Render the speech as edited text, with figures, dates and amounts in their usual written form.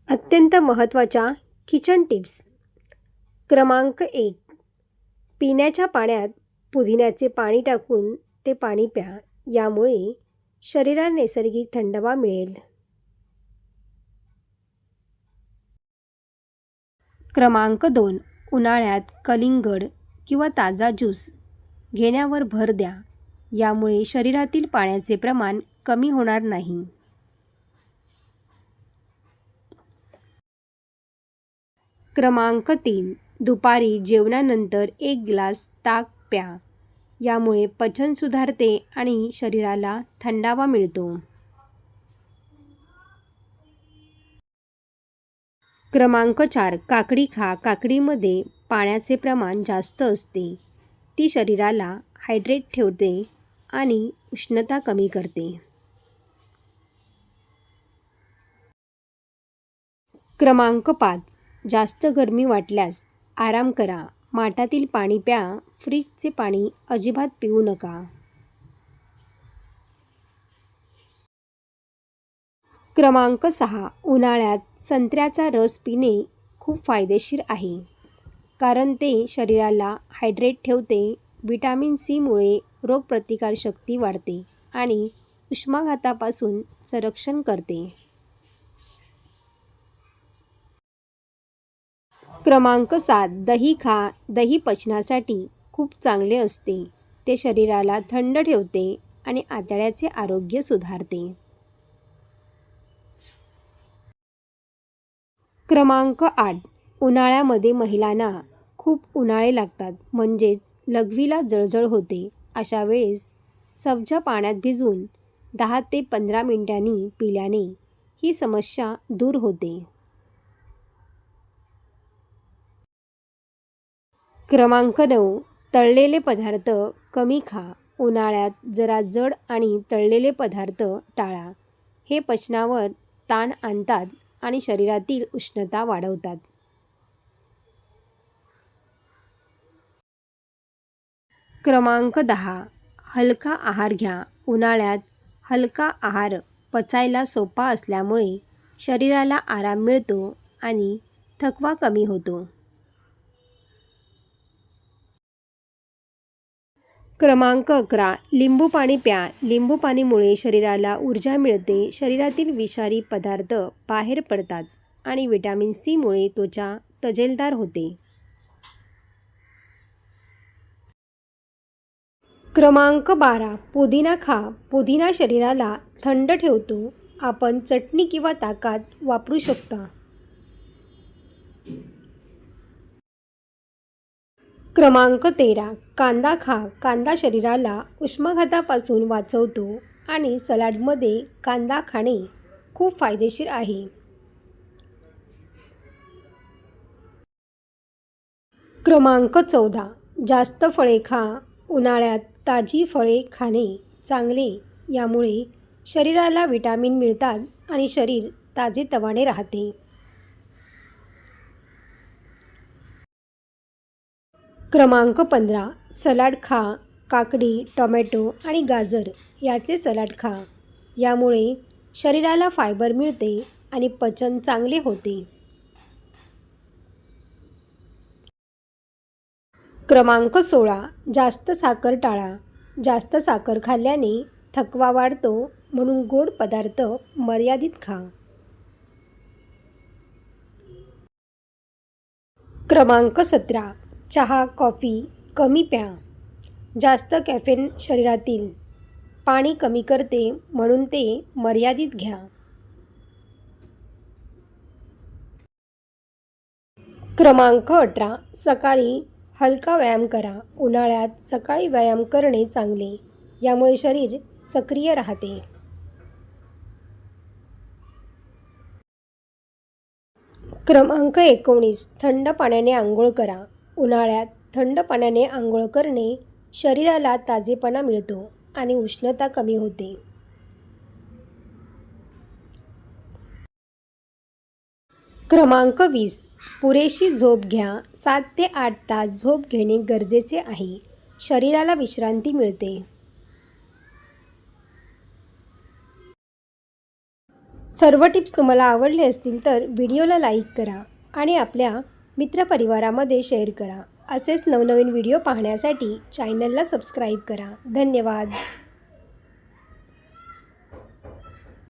अत्यंत महत्त्वाच्या kitchen tips. क्रमांक 1. पिण्याच्या पाण्यात पुदिन्याचे पाणी टाकून ते पाणी प्या. यामुळे शरीराला नैसर्गिक थंडावा मिळेल. क्रमांक 2. उन्हाळ्यात कलिंगड किंवा ताजा ज्यूस घेण्यावर भर द्या. यामुळे शरीरातील पाण्याचे प्रमाण कमी होणार नाही. क्रमांक 3. दुपारी जेवणानंतर 1 ग्लास ताक प्या. यामुळे पचन सुधारते आणि शरीराला थंडावा मिळतो. क्रमांक 4. काकडी खा. काकडीमध्ये पाण्याचे प्रमाण जास्त असते. ती शरीराला हायड्रेट ठेवते आणि उष्णता कमी करते. क्रमांक 5. जास्त गरमी वाटल्यास आराम करा. माठातील पाणी प्या. फ्रीजचे पाणी अजिबात पिऊ नका. क्रमांक 6. उन्हाळ्यात संत्र्याचा रस पिणे खूप फायदेशीर आहे, कारण ते शरीराला हायड्रेट ठेवते. व्हिटॅमिन सी मुळे रोगप्रतिकारशक्ती वाढते आणि उष्माघातापासून संरक्षण करते. क्रमांक 7. दही खा. दही पचनासाठी खूप चांगले असते. ते शरीराला थंड ठेवते आणि आतड्याचे आरोग्य सुधारते. क्रमांक 8. उन्हाळ्यामध्ये महिलांना खूप उन्हाळे लागतात, म्हणजेच लघवीला जळजळ होते. अशा वेळेस सब्जा पाण्यात भिजवून 10 ते 15 मिनिटांनी पिल्याने ही समस्या दूर होते. क्रमांक 9. तळलेले पदार्थ कमी खा. उन्हाळ्यात जरा जड आणि तळलेले पदार्थ टाळा. हे पचनावर ताण आणतात आणि शरीरातील उष्णता वाढवतात. क्रमांक 10. हलका आहार घ्या. उन्हाळ्यात हलका आहार पचायला सोपा असल्यामुळे शरीराला आराम मिळतो आणि थकवा कमी होतो. क्रमांक 11. लिंबू पाणी प्या. लिंबू पाणीमुळे शरीराला ऊर्जा मिळते. शरीरातील विषारी पदार्थ बाहेर पडतात आणि व्हिटॅमिन सी मुळे त्वचा तजेलदार होते. क्रमांक 12. पुदिना खा. पुदिना शरीराला थंड ठेवतो. आपण चटणी किंवा ताकात वापरू शकता. क्रमांक 13. कांदा खा. कांदा शरीराला उष्माघातापासून वाचवतो आणि सलाडमध्ये कांदा खाणे खूप फायदेशीर आहे. क्रमांक 14. जास्त फळे खा. उन्हाळ्यात ताजी फळे खाणे चांगले. यामुळे शरीराला व्हिटॅमिन मिळतात आणि शरीर ताजेतवाने राहते. क्रमांक 15. सलाड खा. काकडी, टोमॅटो आणि गाजर याचे सलाड खा. यामुळे शरीराला फायबर मिळते आणि पचन चांगले होते. क्रमांक 16. जास्त साखर टाळा. जास्त साखर खाल्ल्याने थकवा वाढतो, म्हणून गोड पदार्थ मर्यादित खा. क्रमांक 17. चहा, कॉफी कमी प्या. जास्त कॅफेन शरीरातील पाणी कमी करते, म्हणून ते मर्यादित घ्या. क्रमांक 18. सकाळी हलका व्यायाम करा. उन्हाळ्यात सकाळी व्यायाम करणे चांगले. यामुळे शरीर सक्रिय राहते. क्रमांक 19. थंड पाण्याने आंघोळ करा. उन्हाळ्यात थंड पाण्याने आंघोळ करणे शरीराला ताजेपणा मिळतो आणि उष्णता कमी होते. क्रमांक 20. पुरेशी झोप घ्या. 7 ते 8 तास झोप घेणे गरजेचे आहे. शरीराला विश्रांती मिळते. सर्व टिप्स तुम्हाला आवडले असतील तर व्हिडिओला लाईक करा आणि आपल्या मित्रपरिवारामध्ये शेअर करा. असेच नवनवीन व्हिडिओ पाहण्यासाठी चॅनलला सबस्क्राईब करा. धन्यवाद.